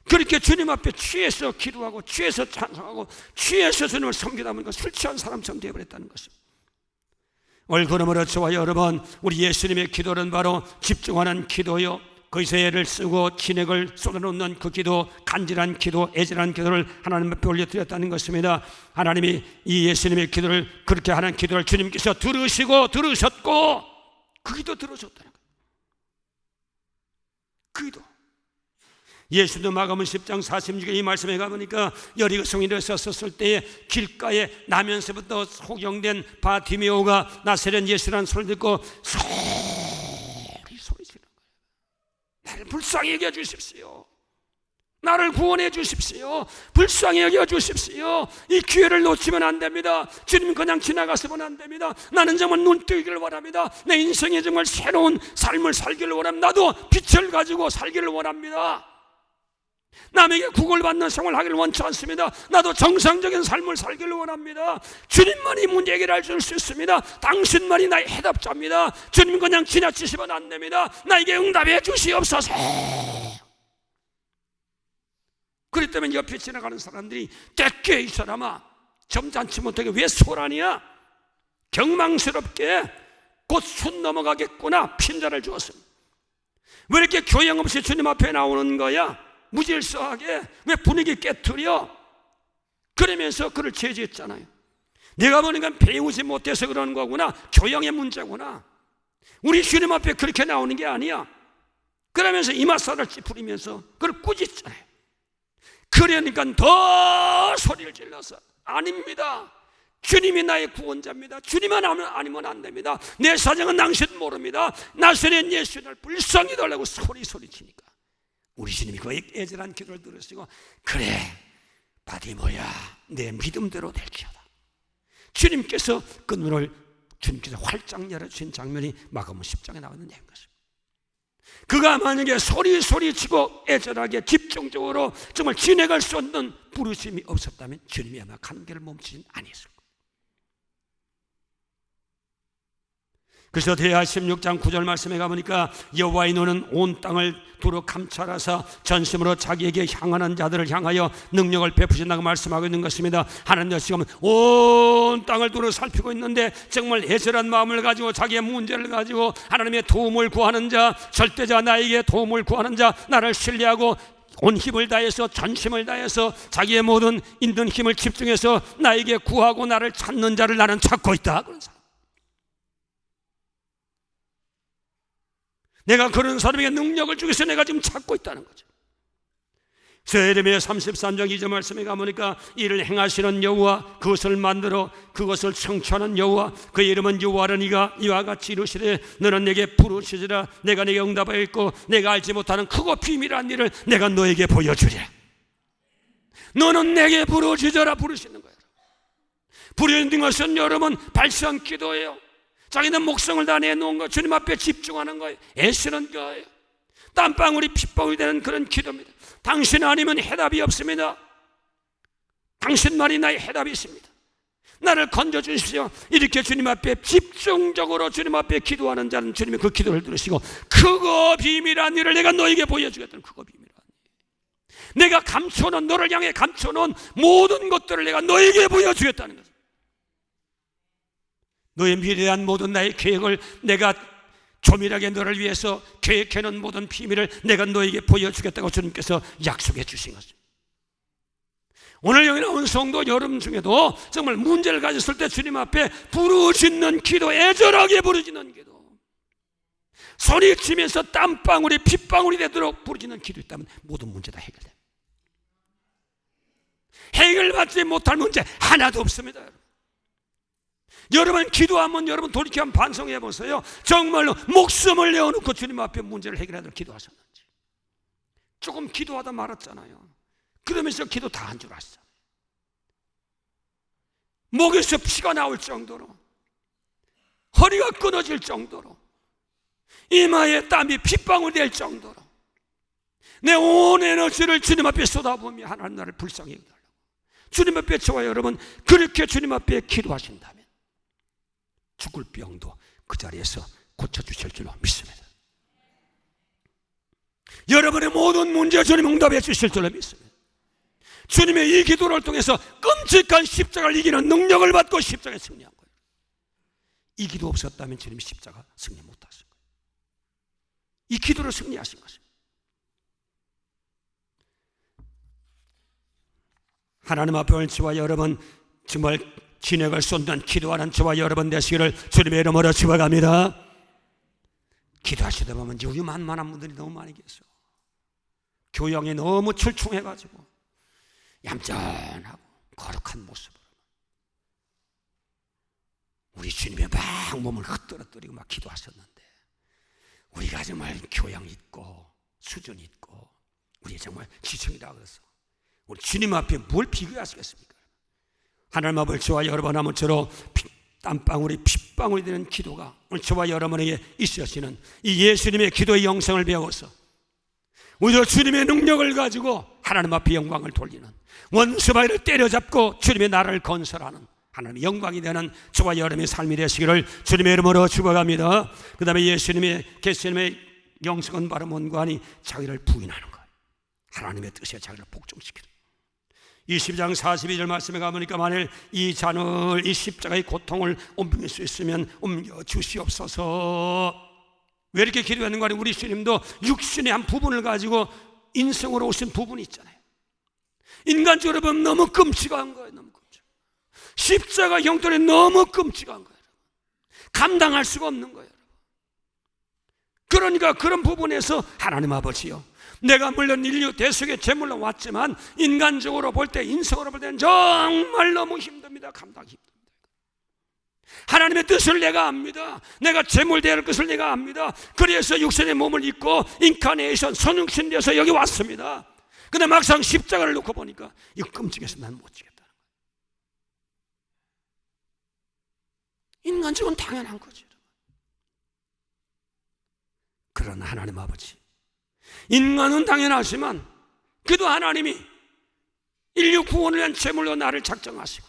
그렇게 주님 앞에 취해서 기도하고 취해서 찬송하고 취해서 주님을 섬기다 보니까 술 취한 사람처럼 되어버렸다는 것입니다. 오늘 그러므로 저와 여러분, 우리 예수님의 기도는 바로 집중하는 기도요, 거기서 애를 쓰고 진액을 쏟아놓는 그 기도, 간절한 기도, 애절한 기도를 하나님 앞에 올려드렸다는 것입니다. 하나님이 이 예수님의 기도를, 그렇게 하는 기도를 주님께서 들으셨고 그 기도 들으셨다는 거예요. 그 기도. 예수도 마가복음 10장 46에 이 말씀에 가보니까 여리고성에 섰을 때에 길가에 나면서부터 호경된 바디메오가 나사렛 예수라는 소리를 듣고 소리 지르는 거예요. 나를 불쌍히 여겨 주십시오. 나를 구원해 주십시오. 불쌍히 여겨 주십시오. 이 기회를 놓치면 안 됩니다. 주님 그냥 지나가서는 안 됩니다. 나는 정말 눈 뜨기를 원합니다. 내 인생에 정말 새로운 삶을 살기를 원합니다. 나도 빛을 가지고 살기를 원합니다. 남에게 구걸받는 생활을 하기를 원치 않습니다. 나도 정상적인 삶을 살기를 원합니다. 주님만이 문제 해결할 수 있습니다. 당신만이 나의 해답자입니다. 주님 그냥 지나치시면 안 됩니다. 나에게 응답해 주시옵소서. 그렇기 때문에 옆에 지나가는 사람들이 대개 이 사람아 점잖지 못하게 왜 소란이야? 경망스럽게 곧 손 넘어가겠구나 핀자를 주었습니다. 왜 이렇게 교양 없이 주님 앞에 나오는 거야? 무질서하게 왜 분위기 깨트려? 그러면서 그를 제지했잖아요. 내가 보니까 배우지 못해서 그러는 거구나, 교양의 문제구나. 우리 주님 앞에 그렇게 나오는 게 아니야. 그러면서 이마살을 찌푸리면서 그걸 꾸짖잖아요. 그러니까 더 소리를 질러서 아닙니다. 주님이 나의 구원자입니다. 주님만 아니면 안 됩니다. 내 사정은 당신 모릅니다. 나사렛 예수를 불쌍히 달라고 소리치니까 우리 주님이 그 애절한 기도를 들으시고 그래 바디모야 내 믿음대로 될지어다. 주님께서 그 눈을 주님께서 활짝 열어주신 장면이 마가복음 10장에 나와 있는 것입니다. 그가 만약에 소리치고 애절하게 집중적으로 정말 지내갈 수 없는 부르심이 없었다면 주님이 아마 간계를 멈추진 아니었을 거예요. 그래서 대하 16장 9절 말씀에 가보니까 여호와의 눈은 온 땅을 두루 감찰하사 전심으로 자기에게 향하는 자들을 향하여 능력을 베푸신다고 말씀하고 있는 것입니다. 하나님은 지금 온 땅을 두루 살피고 있는데 정말 애절한 마음을 가지고 자기의 문제를 가지고 하나님의 도움을 구하는 자, 절대자, 나에게 도움을 구하는 자, 나를 신뢰하고 온 힘을 다해서 전심을 다해서 자기의 모든 있는 힘을 집중해서 나에게 구하고 나를 찾는 자를 나는 찾고 있다. 그런 사람. 내가 그런 사람에게 능력을 주기 위해서 내가 지금 찾고 있다는 거죠. 예레미야 33장 2절 말씀에 가보니까 이를 행하시는 여호와, 그것을 만들어 그것을 성취하는 여호와, 그의 이름은 여호와라. 네가 이와 같이 이르시되 너는 내게 부르시리라. 내가 내게 응답하였고 내가 알지 못하는 크고 비밀한 일을 내가 너에게 보여주리라. 너는 내게 부르짖어라. 부르시는 거예요. 부르짖는 것은 여러분 발성 기도예요. 자기는 목성을 다 내놓은 거, 주님 앞에 집중하는 거예요. 애쓰는 거예요. 땀방울이 핏방울이 되는 그런 기도입니다. 당신 아니면 해답이 없습니다. 당신만이 나의 해답이 있습니다. 나를 건져주십시오. 이렇게 주님 앞에 집중적으로 주님 앞에 기도하는 자는 주님이 그 기도를 들으시고 크고 비밀한 일을 내가 너에게 보여주겠다는 크고 비밀한 일, 내가 감춰놓은, 너를 향해 감춰놓은 모든 것들을 내가 너에게 보여주겠다는 거죠. 너의 미래한 모든 나의 계획을 내가 조밀하게 너를 위해서 계획해놓은 모든 비밀을 내가 너에게 보여주겠다고 주님께서 약속해 주신 것입니다. 오늘 여기 나온 성도 여러분 중에도 정말 문제를 가졌을 때 주님 앞에 부르짖는 기도, 애절하게 부르짖는 기도, 소리치면서 땀방울이 핏방울이 되도록 부르짖는 기도 있다면 모든 문제 다 해결돼요. 해결받지 못할 문제 하나도 없습니다. 여러분 기도하면 여러분 돌이켜 한번 반성해 보세요. 정말로 목숨을 내어놓고 주님 앞에 문제를 해결하도록 기도하셨는지. 조금 기도하다 말았잖아요. 그러면서 기도 다 한 줄 아시죠? 목에서 피가 나올 정도로, 허리가 끊어질 정도로, 이마에 땀이 핏방울 될 정도로 내 온 에너지를 주님 앞에 쏟아부으며 하나님 나를 불쌍히 여겨달라고 주님 앞에 저와 여러분 그렇게 주님 앞에 기도하신다면 죽을 병도 그 자리에서 고쳐주실 줄로 믿습니다. 여러분의 모든 문제 주님 응답해 주실 줄로 믿습니다. 주님의 이 기도를 통해서 끔찍한 십자가를 이기는 능력을 받고 십자가에 승리한 거예요. 이 기도 없었다면 주님이 십자가 승리 못하신 거예요. 이 기도로 승리하신 것입니다. 하나님 앞에 온 저와 여러분, 정말 진액을 쏟는 기도하는 저와 여러분 되시기를 주님의 이름으로 축원합니다. 기도하시다 보면 우리 만만한 분들이 너무 많이 계세요. 교양이 너무 출중해가지고 얌전하고 거룩한 모습으로 우리 주님의 막 몸을 흩떨어뜨리고 막 기도하셨는데, 우리가 정말 교양 있고 수준 있고 우리 정말 지성이다 그래서 우리 주님 앞에 뭘 비교하시겠습니까? 하나님 앞을 저와 여러분 아무쪼록 땀방울이 핏방울이 되는 기도가 오늘 저와 여러분에게 있으시는 이 예수님의 기도의 영성을 배워서 우리도 주님의 능력을 가지고 하나님 앞에 영광을 돌리는, 원수마귀를 때려잡고 주님의 나라를 건설하는 하나님의 영광이 되는 저와 여러분의 삶이 되시기를 주님의 이름으로 축원합니다. 그 다음에 예수님의 겟세마네 영성은 바로 뭔가 하니 자기를 부인하는 거예요. 하나님의 뜻에 자기를 복종시키는. 22장 42절 말씀에 가보니까 만일 이 잔을, 이 십자가의 고통을 옮길 수 있으면 옮겨 주시옵소서. 왜 이렇게 기도하는 거 아니에요? 우리 주님도 육신의 한 부분을 가지고 인성으로 오신 부분이 있잖아요. 인간적으로 보면 너무 끔찍한 거예요. 너무 끔찍. 십자가 형편이 너무 끔찍한 거예요. 감당할 수가 없는 거예요. 그러니까 그런 부분에서 하나님 아버지요, 내가 물론 인류 대속의 제물로 왔지만 인간적으로 볼 때, 인성으로 볼 때는 정말 너무 힘듭니다. 감당이 힘듭니다. 하나님의 뜻을 내가 압니다. 내가 제물 되어야 할 것을 내가 압니다. 그래서 육신의 몸을 입고 인카네이션 선육신 되어서 여기 왔습니다. 근데 막상 십자가를 놓고 보니까 이거 끔찍해서 난 못 지겠다는 거예요. 인간적으로는 당연한 거죠. 그러나 하나님 아버지, 인간은 당연하지만 그래도 하나님이 인류 구원을 위한 제물로 나를 작정하시고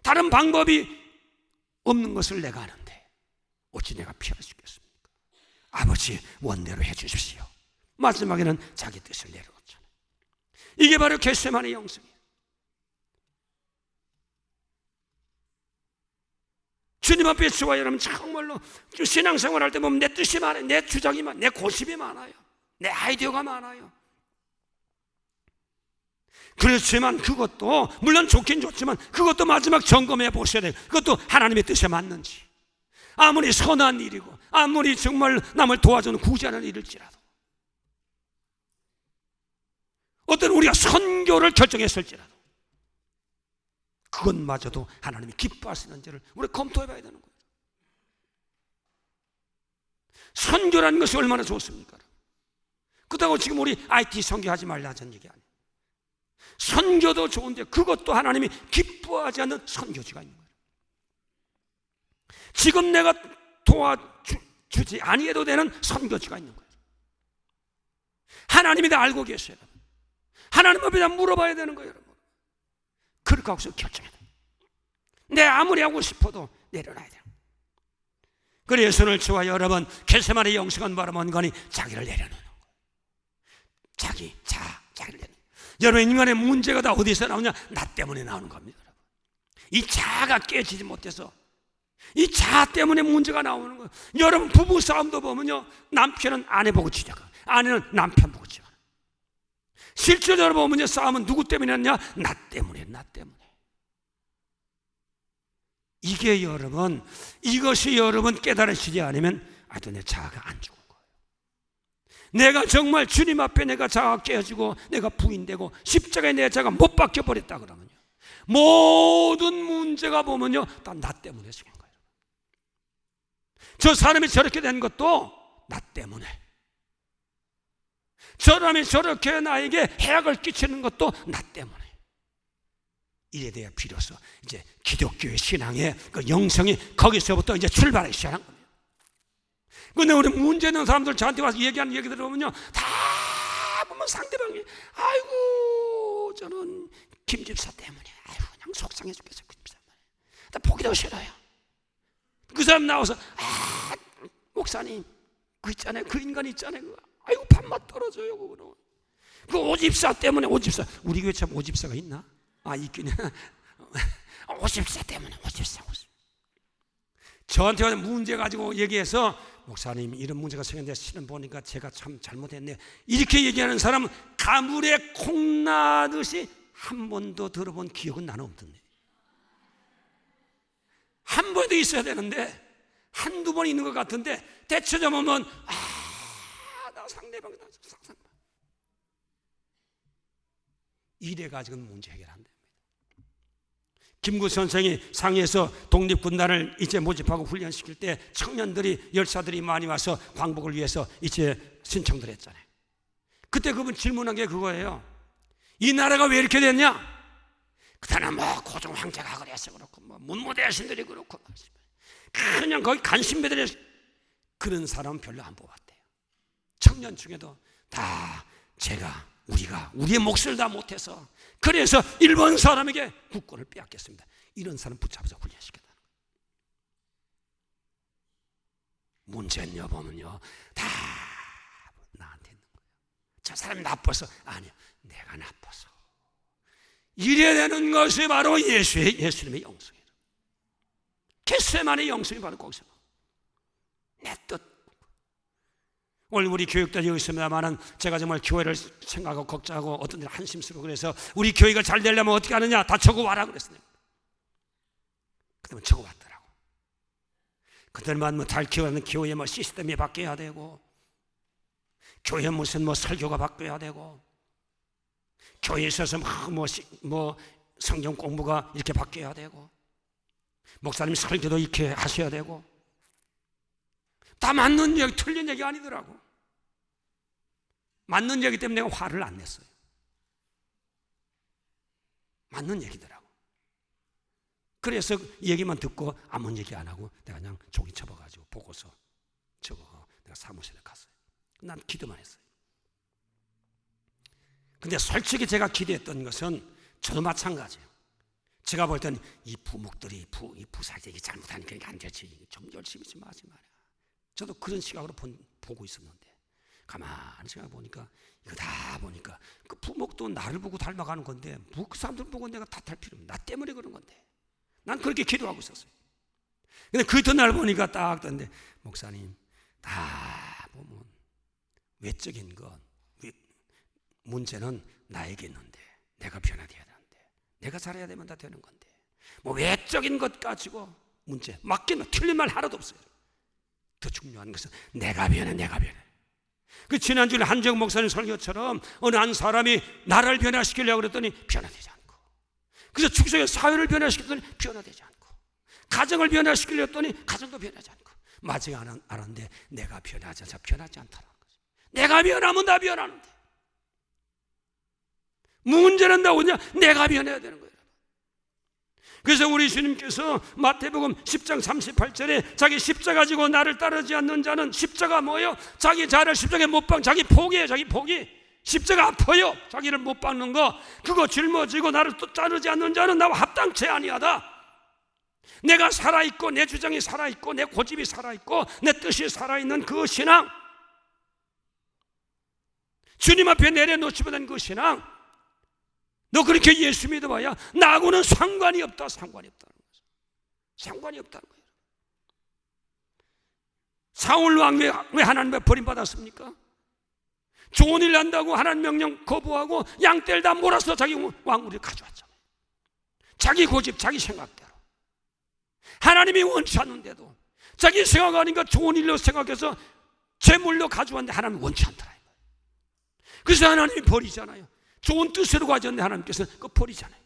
다른 방법이 없는 것을 내가 아는데 어찌 내가 피할 수 있겠습니까? 아버지 원대로 해 주십시오. 마지막에는 자기 뜻을 내려놓잖아요. 이게 바로 겟세마네 영성이에요. 주님 앞에 저와 여러분 정말로 신앙생활 할 때 보면 내 뜻이 많아요. 내 주장이 많아요. 내 고집이 많아요. 내 아이디어가 많아요. 그렇지만 그것도 물론 좋긴 좋지만 그것도 마지막 점검해 보셔야 돼요. 그것도 하나님의 뜻에 맞는지, 아무리 선한 일이고 아무리 정말 남을 도와주는 구제하는 일일지라도, 어떤 우리가 선교를 결정했을지라도 그것마저도 하나님이 기뻐하시는지를 우리 검토해 봐야 되는 거예요. 선교라는 것이 얼마나 좋습니까? 그렇다고 지금 우리 IT 선교하지 말라는 얘기 아니에요. 선교도 좋은데 그것도 하나님이 기뻐하지 않는 선교지가 있는 거예요. 지금 내가 도와주지 아니해도 되는 선교지가 있는 거예요. 하나님이 다 알고 계셔요. 하나님 앞에 다 물어봐야 되는 거예요, 여러분. 그렇게 하고서 결정해야 돼요. 내가 아무리 하고 싶어도 내려놔야 돼요. 그래서 오늘 저와 여러분 겟세마네 영성은 바로 뭔가니 자기를 내려놓는 거예요. 자기를 내려놓는 거예요. 여러분 인간의 문제가 다 어디서 나오냐? 나 때문에 나오는 겁니다. 여러분. 이 자아가 깨지지 못해서 이 자아 때문에 문제가 나오는 거예요. 여러분 부부 싸움도 보면요, 남편은 아내 보고 치자고, 아내는 남편 보고 치자고. 실제로 보면요, 싸움은 누구 때문에 났냐? 나 때문에. 이게 여러분, 이것이 여러분 깨달으시지 않으면 아주 내 자아가 안 죽은 거예요. 내가 정말 주님 앞에 내가 자아가 깨어지고 내가 부인되고 십자가에 내 자아가 못 박혀버렸다 그러면요, 모든 문제가 보면요, 다 나 때문에 생긴 거예요. 저 사람이 저렇게 된 것도 나 때문에, 저 사람이 저렇게 나에게 해악을 끼치는 것도 나 때문에. 이래 돼야 비로소 이제 기독교의 신앙의 그 영성이 거기서부터 이제 출발하기 시작한 겁니다. 근데 우리 문제 있는 사람들 저한테 와서 얘기하는 얘기 들어보면요, 다 보면 상대방이 아이고 저는 김 집사 때문에 아이고 그냥 속상해 죽겠어요. 김 집사 때문에 나 보기도 싫어요. 그 사람 나와서 아 목사님 그 있잖아요, 그 인간 있잖아요, 그거. 아이고 밥맛 떨어져요 그거는. 그 오집사 때문에. 오집사, 우리 교회 참 오집사가 있나? 아 있긴 해. 오집사 때문에. 오집사. 저한테 와서 문제 가지고 얘기해서 목사님 이런 문제가 생겼는데 실은 보니까 제가 참 잘못했네, 이렇게 얘기하는 사람은 가물에 콩나듯이 한 번도 들어본 기억은 나는 없던데. 한 번도 있어야 되는데 한두 번 있는 것 같은데 대체적으로 보면 나 상대방 상상 이래 가지고는 문제 해결 안 됩니다. 김구 선생이 상해에서 독립군단을 이제 모집하고 훈련시킬 때 청년들이, 열사들이 많이 와서 광복을 위해서 이제 신청들 했잖아요. 그때 그분 질문한 게 그거예요. 이 나라가 왜 이렇게 됐냐? 그때는 뭐 고종 황제가 그래서 그렇고 뭐 문무대신들이 그렇고 그냥 거기 간신배들이, 그런 사람은 별로 안 뽑았대요. 청년 중에도 다 우리가 우리의 몫을 다 못해서 그래서 일본 사람에게 국권을 빼앗겼습니다. 이런 사람 붙잡아서 훈련시켰다. 문제는 여보면요, 다 나한테 있는 거예요. 저 사람이 나빠서. 아니요, 내가 나빠서. 이래야 되는 것이 바로 예수님의 영성이에요. 겟세마네 영성이 바로 거기서 내 뜻. 오늘 우리 교육들이 여기 있습니다만은 제가 정말 교회를 생각하고 걱정하고 어떤 일 한심스러워. 그래서 우리 교회가 잘 되려면 어떻게 하느냐, 다 적어와라 그랬어요. 그러면 적어왔더라고. 그들만 뭐 잘 키워가는 교회 뭐 시스템이 바뀌어야 되고, 교회 무슨 뭐 설교가 바뀌어야 되고, 교회에 있어서 뭐 성경 공부가 이렇게 바뀌어야 되고, 목사님 설교도 이렇게 하셔야 되고, 다 맞는 얘기, 틀린 얘기 아니더라고. 맞는 얘기 때문에 내가 화를 안 냈어요. 맞는 얘기더라고. 그래서 얘기만 듣고 아무 얘기 안 하고 내가 그냥 종이 접어가지고 보고서 적어 내가 사무실에 갔어요. 난 기도만 했어요. 근데 솔직히 제가 기대했던 것은 저도 마찬가지예요. 제가 볼 때는 이 부목들이 이 부사들이 잘못하니까 이게 안 되지, 좀 열심히 좀 하지 말아요. 저도 그런 시각으로 보고 있었는데 가만히 생각해 보니까 이거 다 보니까 그 부목도 나를 보고 닮아가는 건데 뭐 그 사람들 보고 내가 탓할 필요 없는, 나 때문에 그런 건데. 난 그렇게 기도하고 있었어요. 근데 그 이튿날 보니까 딱 떴는데 목사님 다 보면 외적인 건 문제는 나에게 있는데 내가 변화되어야 되는데 내가 잘해야 되면 다 되는 건데 뭐 외적인 것 가지고 문제 맞기는 틀린 말 하나도 없어요. 더 중요한 것은 내가 변해. 그 지난주에 한정 목사님 설교처럼 어느 한 사람이 나라를 변화시키려고 그랬더니 변화되지 않고, 그래서 축소의 사회를 변화시켰더니 변화되지 않고, 가정을 변화시키려고 했더니 가정도 변하지 않고, 마치 알았는데 내가 변하지 않더라는 거죠. 내가 변하면 다 변하는데 문제는 다 오냐? 내가 변해야 되는 거예요. 그래서 우리 주님께서 마태복음 10장 38절에 자기 십자가 지고 나를 따르지 않는 자는, 십자가 뭐예요? 자기 자를 십자가에 못 박는, 자기 포기예요. 자기 포기. 십자가 아파요. 자기를 못 박는 거, 그거 짊어지고 나를 또 따르지 않는 자는 나와 합당치 아니하다. 내가 살아있고 내 주장이 살아있고 내 고집이 살아있고 내 뜻이 살아있는 그 신앙, 주님 앞에 내려놓지못한 그 신앙, 너 그렇게 예수 믿어봐야 나하고는 상관이 없다는 거죠. 상관이 없다는 거예요. 사울 왕 왜 하나님의 버림받았습니까? 좋은 일 한다고 하나님 명령 거부하고 양떼를 다 몰아서 자기 왕위를 가져왔잖아요. 자기 고집, 자기 생각대로. 하나님이 원치 않는데도 자기 생각하니까 좋은 일로 생각해서 재물로 가져왔는데 하나님이 원치 않더라. 그래서 하나님이 버리잖아요. 좋은 뜻으로 가졌는데 하나님께서 그거 버리잖아요.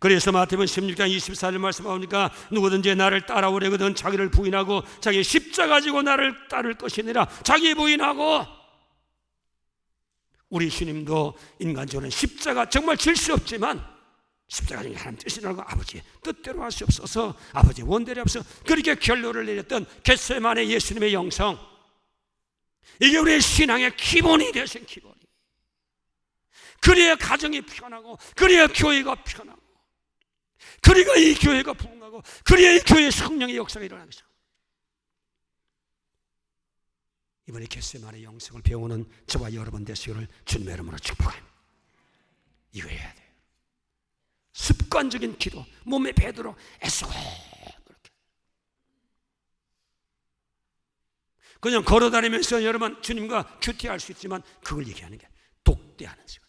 그래서 마태복음 16장 24절 말씀 나오니까 누구든지 나를 따라오려거든 자기를 부인하고 자기 십자가 가지고 나를 따를 것이니라. 자기 부인하고. 우리 주님도 인간적으로는 십자가 정말 질 수 없지만 십자가 중에 하나님 뜻이라고 아버지의 뜻대로 할 수 없어서 아버지의 원대로 없어 그렇게 결론을 내렸던 겟세마네 예수님의 영성, 이게 우리의 신앙의 기본이 되신 기본이. 그래야 가정이 편하고 그래야 교회가 편하고 그래야 이 교회가 부흥하고 그래야 이 교회의 성령의 역사가 일어나는 것이죠. 이번에 겟세마네 영성을 배우는 저와 여러분 되시기를 주님의 이름으로 축복합니다. 이거 해야 돼요. 습관적인 기도, 몸에 배도록 애쓰고 그렇게. 그냥 걸어다니면서 여러분 주님과 큐티할 수 있지만 그걸 얘기하는 게 독대하는 시간.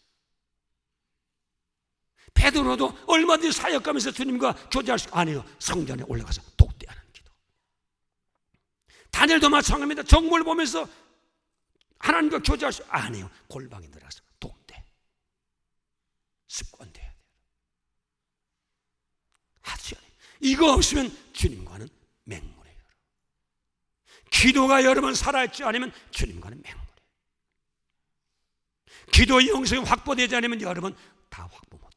베드로도 얼마든지 사역하면서 주님과 교제할 수 아니에요. 성전에 올라가서 독대하는 기도. 다니엘도 마찬가지입니다. 정보를 보면서 하나님과 교제할 수 아니에요. 골방에 들어가서 독대. 습관돼야 돼요. 하지 않아요. 이거 없으면 주님과는 맹물이에요. 기도가 여러분 살아있지 않으면 주님과는 맹물이에요. 기도의 영성이 확보되지 않으면 여러분 다 확보 못해요.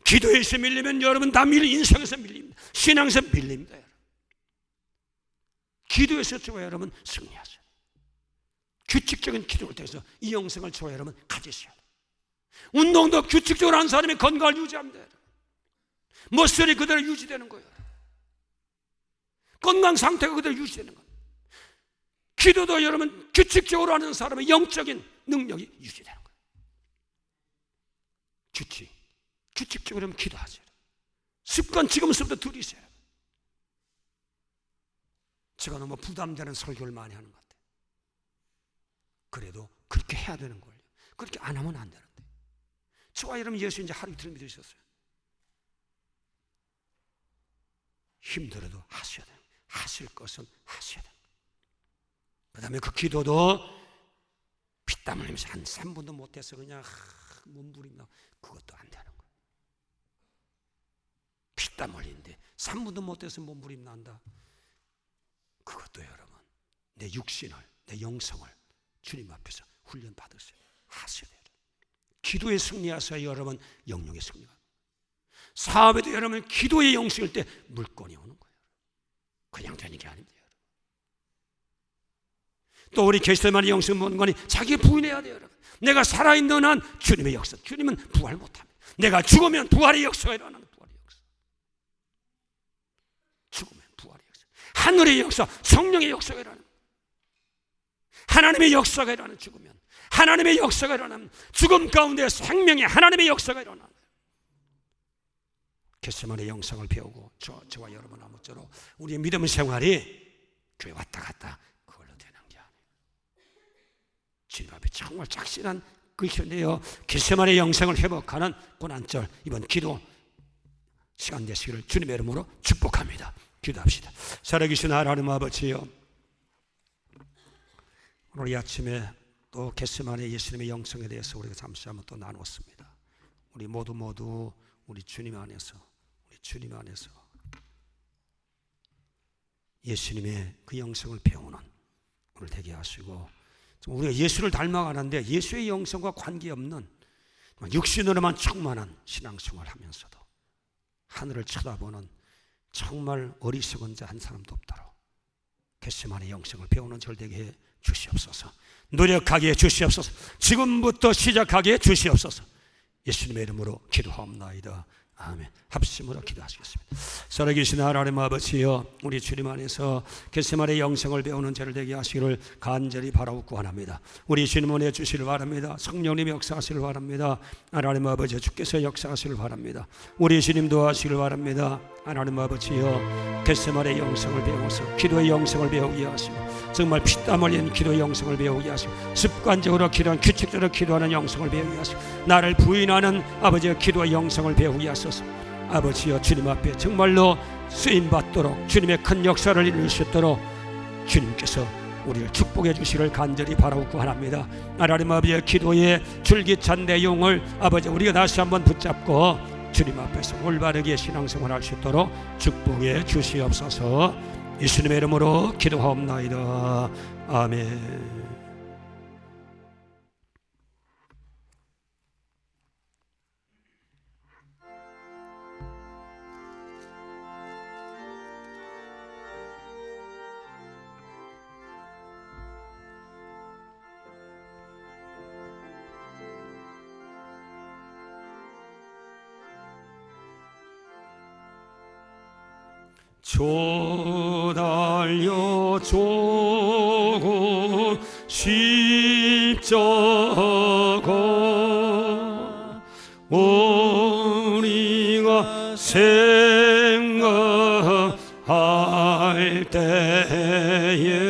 기도에서 밀리면 여러분 다 인생에서 밀립니다. 신앙에서 밀립니다. 여러분. 기도에서 저와 여러분 승리하세요. 규칙적인 기도를 통해서 이 영성을 저와 여러분 가지셔야 돼요. 운동도 규칙적으로 하는 사람이 건강을 유지합니다. 여러분. 머슬이 그대로 유지되는 거예요. 건강 상태가 그대로 유지되는 거예요. 기도도 여러분 규칙적으로 하는 사람의 영적인 능력이 유지되는 거예요. 규칙적으로 하면 기도하세요. 습관 지금부터 들이세요. 제가 너무 부담되는 설교를 많이 하는 것 같아요. 그래도 그렇게 해야 되는 거예요. 그렇게 안 하면 안 되는데. 저와 여러분 예수 이제 하루 이틀 믿으셨어요. 힘들어도 하셔야 돼요. 하실 것은 하셔야 돼요. 그 다음에 그 기도도 피땀 흘리면서 한 3분도 못해서 그냥 몸부림나 그것도 안 되는 거예요. 피땀 흘리는데 3분도 못해서 몸부림 난다. 그것도 여러분 내 육신을, 내 영성을 주님 앞에서 훈련 받으세요. 하셔야 돼요. 기도에 승리하셔야 여러분 영역에 승리가. 사업에도 여러분 기도의 영성일 때 물건이 오는 거예요. 그냥 되는 게 아닙니다. 여러분. 또 우리 겟세마네 영성 본관이 자기 부인해야 돼요. 여러분. 내가 살아있는 한 주님의 역사, 주님은 부활 못합니다. 내가 죽으면 부활의 역사가 일어나는 부활의 역사. 죽으면 부활의 역사. 하늘의 역사, 성령의 역사가 일어나는 하나님의 역사가 일어나는 죽으면 하나님의 역사가 일어나는 죽음 가운데 생명의 하나님의 역사가 일어나는 겟세마네 영성을 배우고 저와 여러분 아무쪼록 우리의 믿음 생활이 교회 왔다 갔다 그걸로 되는 게 아니에요. 주님 앞에 정말 착실한 그 현대여 겟세마네 영성을 회복하는 고난절 이번 기도 시간 되시기를 주님의 이름으로 축복합니다. 기도합시다. 살아계신 하나님 아버지여, 오늘 이 아침에 또 겟세마네 예수님의 영성에 대해서 우리가 잠시 한번 또 나눴습니다. 우리 모두 우리 주님 안에서 예수님의 그 영성을 배우는 오늘 되게 하시고, 우리가 예수를 닮아가는데 예수의 영성과 관계없는 육신으로만 충만한 신앙생활을 하면서도 하늘을 쳐다보는 정말 어리석은 자 한 사람도 없도록 겟세마네 영성을 배우는 절 되게 해 주시옵소서. 노력하게 해 주시옵소서. 지금부터 시작하게 해 주시옵소서. 예수님의 이름으로 기도하옵나이다. 아멘. 합심으로 기도하시겠습니다. 살아계신 하나님 아버지여, 우리 주님 안에서 겟세마네 영성을 배우는 저를 되게 하시기를 간절히 바라고 구원합니다. 우리 주님 은혜 주시길 바랍니다. 성령님 역사하시길 바랍니다. 하나님 아버지 주께서 역사하시길 바랍니다. 우리 주님 도와주시길 바랍니다. 하나님 아버지여, 겟세마네 영성을 배워서 기도의 영성을 배우게 하시고 정말 피땀 흘린 기도의 영성을 배우게 하시고 습관적으로 기도하는, 규칙적으로 기도하는 영성을 배우게 하시고 나를 부인하는 아버지의 기도의 영성을 배우게 하소서. 아버지여, 주님 앞에 정말로 쓰임받도록 주님의 큰 역사를 이룰 수 있도록 주님께서 우리를 축복해 주시기를 간절히 바라고 구합니다. 하나님 아버지의 기도의 줄기찬 내용을 아버지 우리가 다시 한번 붙잡고 주님 앞에서 올바르게 신앙생활할 수 있도록 축복해 주시옵소서. 예수님의 이름으로 기도하옵나이다. 아멘. 조 달려 조고 십자가 우리가 생각할 때에